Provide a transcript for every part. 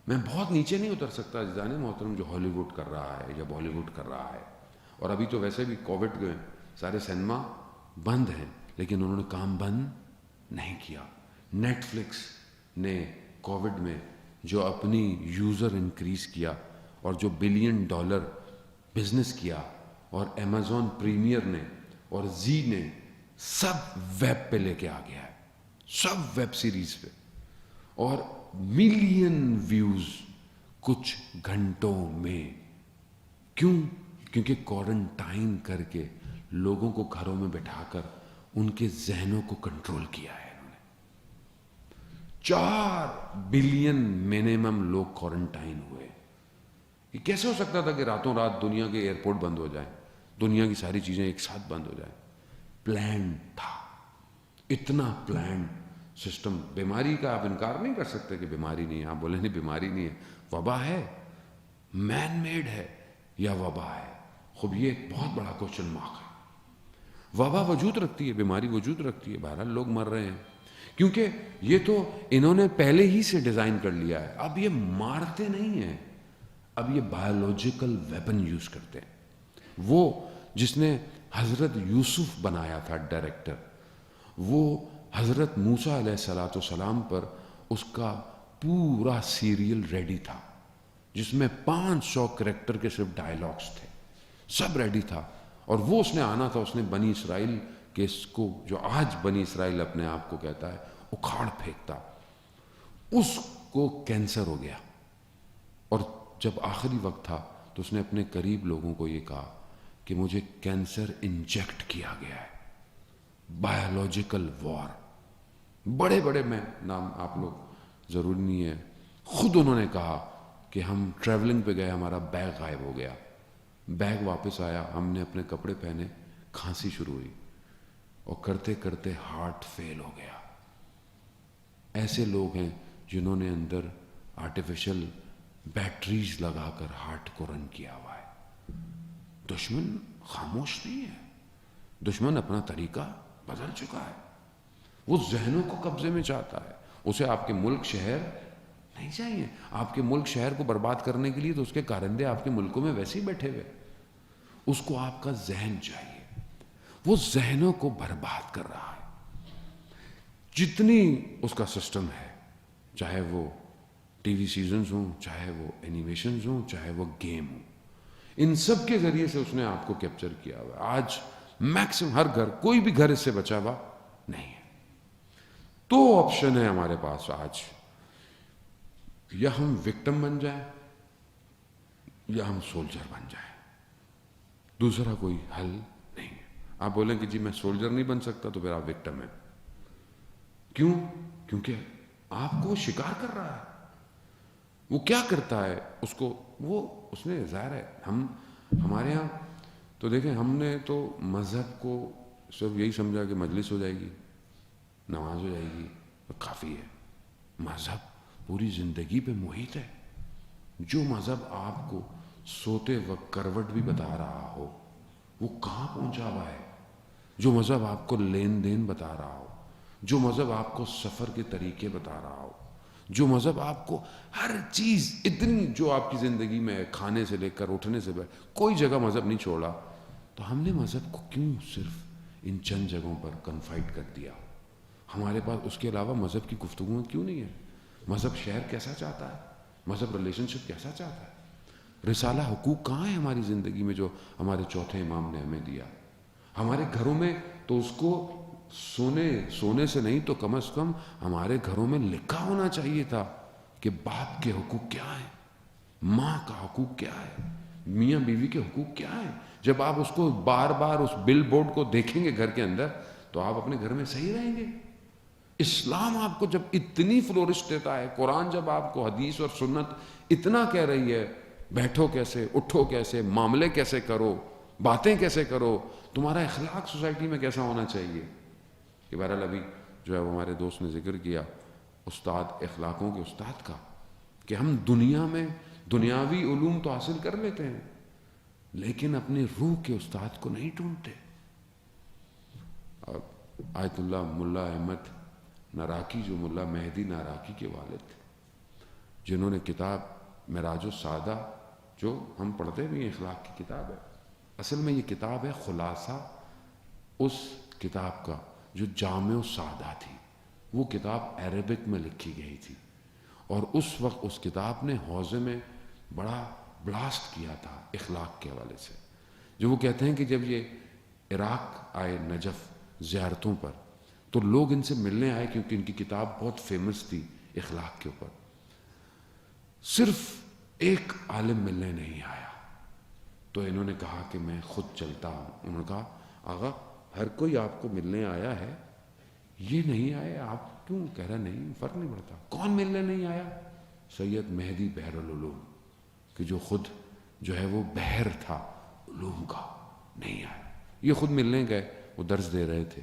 میں بہت نیچے نہیں اتر سکتا عزیزان محترم جو ہالی ووڈ کر رہا ہے یا بالی ووڈ کر رہا ہے. اور ابھی تو ویسے بھی کووڈ کے سارے سنیما بند ہیں، لیکن انہوں نے کام بند نہیں کیا. نیٹ فلکس نے کووڈ میں جو اپنی یوزر انکریز کیا اور جو $1 بلین بزنس کیا، اور امیزون پریمیئر نے اور زی نے سب ویب پہ لے کے آ گیا ہے، سب ویب سیریز پہ، اور ملین ویوز کچھ گھنٹوں میں. کیوں؟ کیونکہ کوارنٹائن کر کے لوگوں کو گھروں میں بٹھا کر ان کے ذہنوں کو کنٹرول کیا ہے. 4 بلین منیمم لوگ کوارنٹائن ہوئے. یہ کیسے ہو سکتا تھا کہ راتوں رات دنیا کے ایئرپورٹ بند ہو جائیں، دنیا کی ساری چیزیں ایک ساتھ بند ہو جائیں؟ پلان تھا، اتنا پلان سسٹم. بیماری کا آپ انکار نہیں کر سکتے کہ بیماری نہیں ہے. آپ بولیں نہیں بیماری نہیں ہے، وبا ہے، مین میڈ ہے یا وبا ہے؟ خب یہ ایک بہت بڑا کوشچن مارک ہے. وبا وجود رکھتی ہے، بیماری وجود رکھتی ہے، بہرحال لوگ مر رہے ہیں، کیونکہ یہ تو انہوں نے پہلے ہی سے ڈیزائن کر لیا ہے. اب یہ مارتے نہیں ہیں، اب یہ بایولوجیکل ویپن یوز کرتے ہیں. وہ جس نے حضرت یوسف بنایا تھا ڈائریکٹر، وہ حضرت موسیٰ علیہ السلام پر اس کا پورا سیریل ریڈی تھا، جس میں 500 کریکٹر کے صرف ڈائیلاگس تھے، سب ریڈی تھا. اور وہ اس نے آنا تھا، اس نے بنی اسرائیل کے اس کو جو آج بنی اسرائیل اپنے آپ کو کہتا ہے اکھاڑ پھینکتا. اس کو کینسر ہو گیا، اور جب آخری وقت تھا تو اس نے اپنے قریب لوگوں کو یہ کہا کہ مجھے کینسر انجیکٹ کیا گیا ہے. بایولوجیکل وار. بڑے بڑے میں نام آپ لوگ ضروری نہیں ہے، خود انہوں نے کہا کہ ہم ٹریولنگ پہ گئے، ہمارا بیگ غائب ہو گیا، بیگ واپس آیا، ہم نے اپنے کپڑے پہنے، کھانسی شروع ہوئی، اور کرتے کرتے ہارٹ فیل ہو گیا. ایسے لوگ ہیں جنہوں نے اندر آرٹیفیشل بیٹریز لگا کر ہارٹ کو رن کیا ہوا ہے. دشمن خاموش نہیں ہے، دشمن اپنا طریقہ بدل چکا ہے. وہ ذہنوں کو قبضے میں چاہتا ہے. اسے آپ کے ملک شہر نہیں چاہیے. آپ کے ملک شہر کو برباد کرنے کے لیے تو اس کے کارندے آپ کے ملکوں میں ویسے ہی بیٹھے ہوئے. اس کو آپ کا ذہن چاہیے. وہ ذہنوں کو برباد کر رہا ہے. جتنی اس کا سسٹم ہے، چاہے وہ ٹی وی سیزنز ہوں، چاہے وہ اینیمیشنز ہوں، چاہے وہ گیم ہوں، ان سب کے ذریعے سے اس نے آپ کو کیپچر کیا ہوا ہے. آج میکسیمم ہر گھر، کوئی بھی گھر اس سے بچا ہوا نہیں ہے. دو آپشن ہے ہمارے پاس آج، یا ہم وکٹم بن جائیں یا ہم سولجر بن جائیں. دوسرا کوئی حل نہیں ہے. آپ بولیں کہ جی میں سولجر نہیں بن سکتا، تو پھر آپ وکٹم ہیں. کیوں؟ کیونکہ آپ کو شکار کر رہا ہے. وہ کیا کرتا ہے اس کو، وہ اس نے ظاہر ہے، ہمارے ہاں تو دیکھیں، ہم نے تو مذہب کو صرف یہی سمجھا کہ مجلس ہو جائے گی، نماز ہو جائے گی، کافی ہے. مذہب پوری زندگی پہ محیط ہے. جو مذہب آپ کو سوتے وقت کروٹ بھی بتا رہا ہو، وہ کہاں پہنچا ہوا ہے. جو مذہب آپ کو لین دین بتا رہا ہو، جو مذہب آپ کو سفر کے طریقے بتا رہا ہو، جو مذہب آپ کو ہر چیز اتنی جو آپ کی زندگی میں ہے، کھانے سے لے کر اٹھنے سے کوئی جگہ مذہب نہیں چھوڑا، تو ہم نے مذہب کو کیوں صرف ان چند جگہوں پر کنفائڈ کر دیا؟ ہمارے پاس اس کے علاوہ مذہب کی گفتگو کیوں نہیں ہے؟ مذہب شہر کیسا چاہتا ہے؟ مذہب ریلیشن شپ کیسا چاہتا ہے؟ رسالہ حقوق کہاں ہے ہماری زندگی میں جو ہمارے چوتھے امام نے ہمیں دیا؟ ہمارے گھروں میں تو اس کو سونے سے نہیں تو کم از کم ہمارے گھروں میں لکھا ہونا چاہیے تھا کہ باپ کے حقوق کیا ہیں، ماں کا حقوق کیا ہے، میاں بیوی کے حقوق کیا ہیں. جب آپ اس کو بار بار اس بل بورڈ کو دیکھیں گے گھر کے اندر، تو آپ اپنے گھر میں صحیح رہیں گے. اسلام آپ کو جب اتنی فلورش دیتا ہے، قرآن جب آپ کو حدیث اور سنت اتنا کہہ رہی ہے، بیٹھو کیسے، اٹھو کیسے، معاملے کیسے کرو، باتیں کیسے کرو، تمہارا اخلاق سوسائٹی میں کیسا ہونا چاہیے. کہ بہرحال ابھی جو ہے وہ ہمارے دوست نے ذکر کیا استاد، اخلاقوں کے استاد کا، کہ ہم دنیا میں دنیاوی علوم تو حاصل کر لیتے ہیں، لیکن اپنی روح کے استاد کو نہیں ڈھونڈتے. آیت اللہ ملا احمد ناراکی، جو ملا مہدی ناراکی کے والد تھے، جنہوں نے کتاب معراج السعادہ جو ہم پڑھتے بھی ہیں اخلاق کی کتاب ہے، اصل میں یہ کتاب ہے خلاصہ اس کتاب کا جو جامع السعادہ تھی. وہ کتاب عربک میں لکھی گئی تھی اور اس وقت اس کتاب نے حوزے میں بڑا بلاسٹ کیا تھا اخلاق کے حوالے سے. جو وہ کہتے ہیں کہ جب یہ عراق آئے نجف زیارتوں پر تو لوگ ان سے ملنے آئے کیونکہ ان کی کتاب بہت فیمس تھی اخلاق کے اوپر. صرف ایک عالم ملنے نہیں آیا تو انہوں نے کہا کہ میں خود چلتا ہوں. انہوں نے کہا آغا ہر کوئی آپ کو ملنے آیا ہے، یہ نہیں آئے، آپ کیوں؟ کہہ رہا نہیں فرق نہیں پڑتا. کون ملنے نہیں آیا؟ سید مہدی بحر العلوم، کہ جو خود جو ہے وہ بحر تھا علوم کا، نہیں آیا. یہ خود ملنے گئے، وہ درس دے رہے تھے،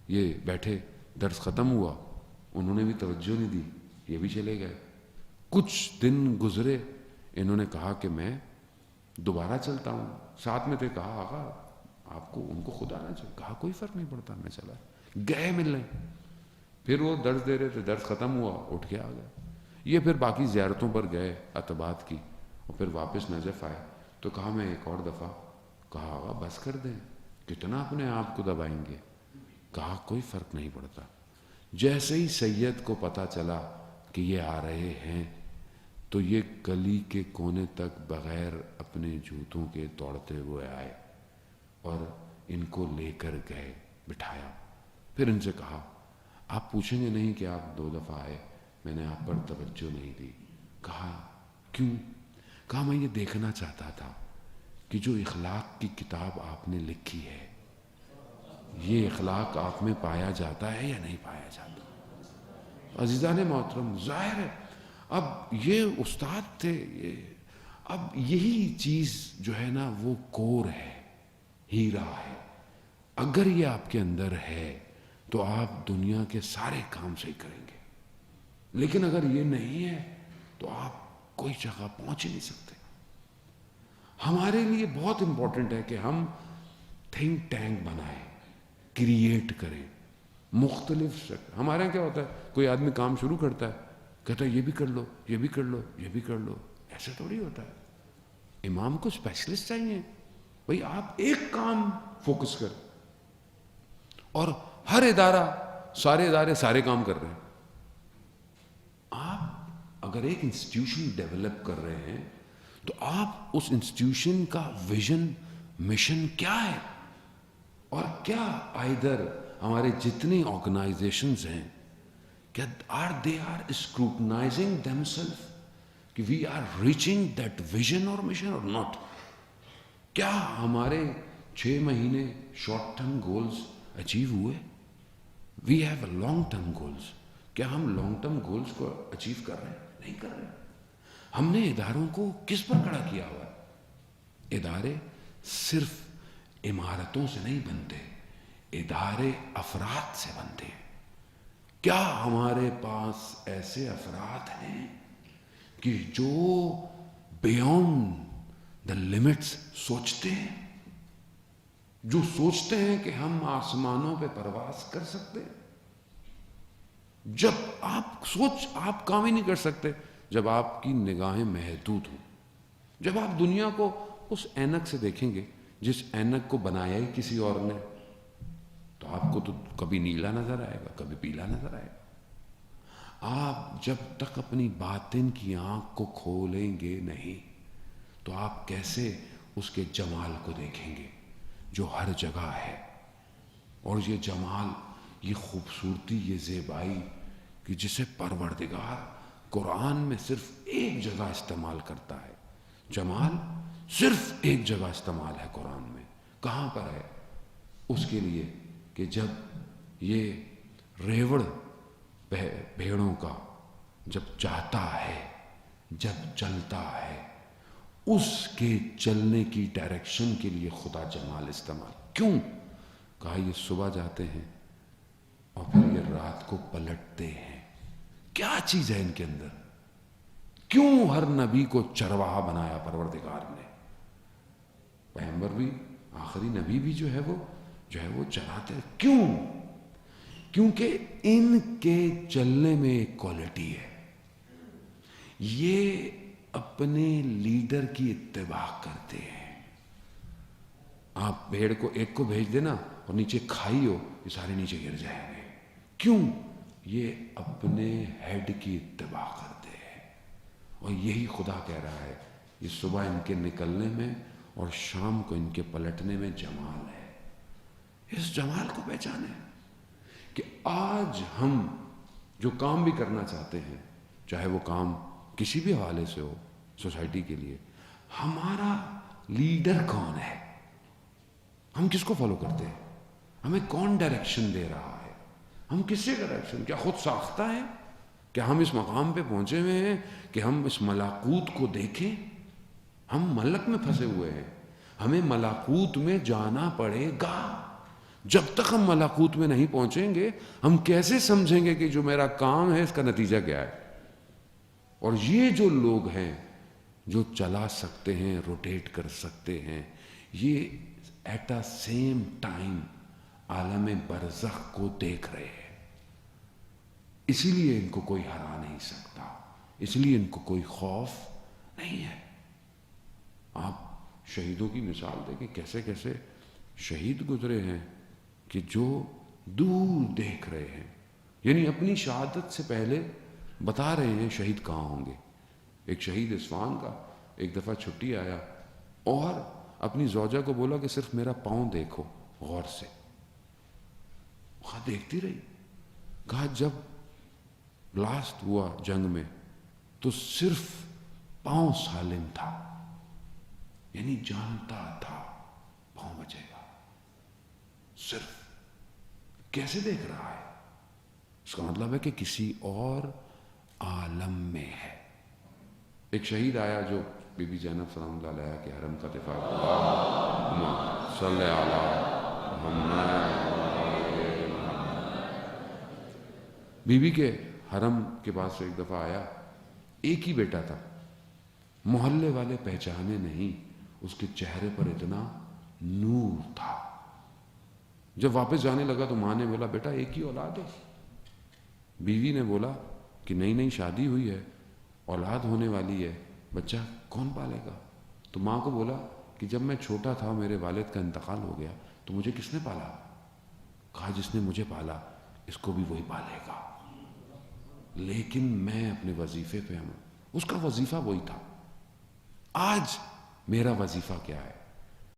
یہ بیٹھے، درس ختم ہوا، انہوں نے بھی توجہ نہیں دی، یہ بھی چلے گئے. کچھ دن گزرے، انہوں نے کہا کہ میں دوبارہ چلتا ہوں. ساتھ میں تھے، کہا آقا آپ کو ان کو خود آنا چاہیے. کہا کوئی فرق نہیں پڑتا، میں چلا. گئے ملنے، پھر وہ درس دے رہے تھے، درس ختم ہوا، اٹھ کے آ گئے. یہ پھر باقی زیارتوں پر گئے عتبات کی، اور پھر واپس نجف آئے تو کہا میں ایک اور دفعہ. کہا آقا بس کر دیں، کتنا اپنے آپ کو دبائیں گے؟ کہا کوئی فرق نہیں پڑتا. جیسے ہی سید کو پتہ چلا کہ یہ آ رہے ہیں تو یہ گلی کے کونے تک بغیر اپنے جوتوں کے دوڑتے ہوئے آئے اور ان کو لے کر گئے، بٹھایا. پھر ان سے کہا آپ پوچھیں گے نہیں کہ آپ 2 دفعہ آئے، میں نے آپ پر توجہ نہیں دی. کہا کیوں؟ کہا میں یہ دیکھنا چاہتا تھا کہ جو اخلاق کی کتاب آپ نے لکھی ہے یہ اخلاق آپ میں پایا جاتا ہے یا نہیں پایا جاتا. عزیزان محترم، ظاہر ہے اب یہ استاد تھے، اب یہی چیز جو ہے نا وہ کور ہے، ہیرا ہے. اگر یہ آپ کے اندر ہے تو آپ دنیا کے سارے کام صحیح کریں گے، لیکن اگر یہ نہیں ہے تو آپ کوئی جگہ پہنچ ہی نہیں سکتے. ہمارے لیے بہت امپورٹنٹ ہے کہ ہم تھنک ٹینک بنائیں، کریٹ کریں مختلف ہمارے یہاں کیا ہوتا ہے، کوئی آدمی کام شروع کرتا ہے، کہتا ہے یہ بھی کر لو، یہ بھی کر لو، یہ بھی کر لو. ایسا تھوڑی ہوتا ہے. امام کو اسپیشلسٹ چاہیے. بھئی آپ ایک کام فوکس کریں، اور ہر ادارہ، سارے ادارے سارے کام کر رہے ہیں. آپ اگر ایک انسٹیٹیوشن ڈیولپ کر رہے ہیں تو آپ اس انسٹیٹیوشن کا ویژن، مشن کیا ہے، اور کیا آئیدر ہمارے جتنی آرگنائزیشنز ہیں کیا they are scrutinizing themselves کہ we are reaching that vision or mission or not. کیا ہمارے 6 مہینے شارٹ ٹرم گولز اچیو ہوئے؟ We have long term goals. کیا ہم لانگ ٹرم گولز کو اچیو کر رہے ہیں؟ نہیں کر رہے. ہم نے اداروں کو کس پر کھڑا کیا ہوا ہے؟ ادارے صرف عمارتوں سے نہیں بنتے، ادارے افراد سے بنتے ہیں. کیا ہمارے پاس ایسے افراد ہیں کہ جو بیونڈ دا لمٹس سوچتے ہیں، جو سوچتے ہیں کہ ہم آسمانوں پہ پرواز کر سکتے ہیں؟ جب آپ کام ہی نہیں کر سکتے جب آپ کی نگاہیں محدود ہوں. جب آپ دنیا کو اس اینک سے دیکھیں گے جس اینک کو بنایا ہی کسی اور نے، تو آپ کو تو کبھی نیلا نظر آئے گا، کبھی پیلا نظر آئے گا. آپ جب تک اپنی باطن کی آنکھ کو کھولیں گے نہیں تو آپ کیسے اس کے جمال کو دیکھیں گے جو ہر جگہ ہے. اور یہ جمال، یہ خوبصورتی، یہ زیبائی کہ جسے پروردگار قرآن میں صرف ایک جگہ استعمال کرتا ہے. جمال صرف ایک جگہ استعمال ہے قرآن میں. کہاں پر ہے؟ اس کے لیے کہ جب یہ ریوڑ بھیڑوں کا جب چاہتا ہے، جب چلتا ہے، اس کے چلنے کی ڈائریکشن کے لیے خدا جمال استعمال. کیوں؟ کہا یہ صبح جاتے ہیں اور پھر یہ رات کو پلٹتے ہیں. کیا چیز ہے ان کے اندر؟ کیوں ہر نبی کو چرواہا بنایا پروردگار نے؟ پیغمبر بھی، آخری نبی بھی جو ہے وہ چراتے. کیوں؟ کیونکہ ان کے چلنے میں ایک کوالٹی ہے. یہ اپنے لیڈر کی اتباع کرتے ہیں. آپ بھیڑ کو ایک کو بھیج دینا اور نیچے کھائی ہو، یہ سارے نیچے گر جائیں گے. کیوں؟ یہ اپنے ہیڈ کی اتباع کرتے ہیں. اور یہی خدا کہہ رہا ہے، یہ صبح ان کے نکلنے میں اور شام کو ان کے پلٹنے میں جمال ہے. اس جمال کو پہچانے کہ آج ہم جو کام بھی کرنا چاہتے ہیں، چاہے وہ کام کسی بھی حوالے سے ہو، سوسائٹی کے لیے، ہمارا لیڈر کون ہے؟ ہم کس کو فالو کرتے ہیں؟ ہمیں کون ڈائریکشن دے رہا ہے؟ ہم کس سے ڈائریکشن؟ کیا خود ساختہ ہے؟ کیا ہم اس مقام پہ پہنچے ہوئے ہیں کہ ہم اس ملاکوت کو دیکھیں؟ ہم ملک میں پھنسے ہوئے ہیں. ہمیں ملاکوت میں جانا پڑے گا. جب تک ہم ملاکوت میں نہیں پہنچیں گے، ہم کیسے سمجھیں گے کہ جو میرا کام ہے اس کا نتیجہ کیا ہے؟ اور یہ جو لوگ ہیں جو چلا سکتے ہیں، روٹیٹ کر سکتے ہیں، یہ ایٹ اے سیم ٹائم عالم برزخ کو دیکھ رہے ہیں. اسی لیے ان کو کوئی ہرا نہیں سکتا، اس لیے ان کو کوئی خوف نہیں ہے. آپ شہیدوں کی مثال دیکھیں، کیسے کیسے شہید گزرے ہیں کہ جو دور دیکھ رہے ہیں، یعنی اپنی شہادت سے پہلے بتا رہے ہیں شہید کہاں ہوں گے. ایک شہید اصفہان کا ایک دفعہ چھٹی آیا اور اپنی زوجہ کو بولا کہ صرف میرا پاؤں دیکھو غور سے. وہاں دیکھتی رہی. کہا جب بلاسٹ ہوا جنگ میں تو صرف پاؤں سالم تھا، یعنی جانتا تھا پاؤں بچے گا. صرف کیسے دیکھ رہا ہے؟ اس کا مطلب ہے کہ کسی اور عالم میں ہے. ایک شہید آیا جو بی بی زینب سلام اللہ علیہ کے حرم کا دفاع کیا. صلی علی محمد. بی بی کے حرم کے پاس ایک دفعہ آیا، ایک ہی بیٹا تھا، محلے والے پہچانے نہیں، اس کے چہرے پر اتنا نور تھا. جب واپس جانے لگا تو ماں نے بولا بیٹا ایک ہی اولاد ہے؟ بیوی نے بولا کہ نہیں شادی ہوئی ہے، اولاد ہونے والی ہے، بچہ کون پالے گا؟ تو ماں کو بولا کہ جب میں چھوٹا تھا میرے والد کا انتقال ہو گیا تو مجھے کس نے پالا؟ کہا جس نے مجھے پالا اس کو بھی وہی پالے گا، لیکن میں اپنے وظیفے پہ ہوں. اس کا وظیفہ وہی تھا. آج میرا وظیفہ کیا ہے؟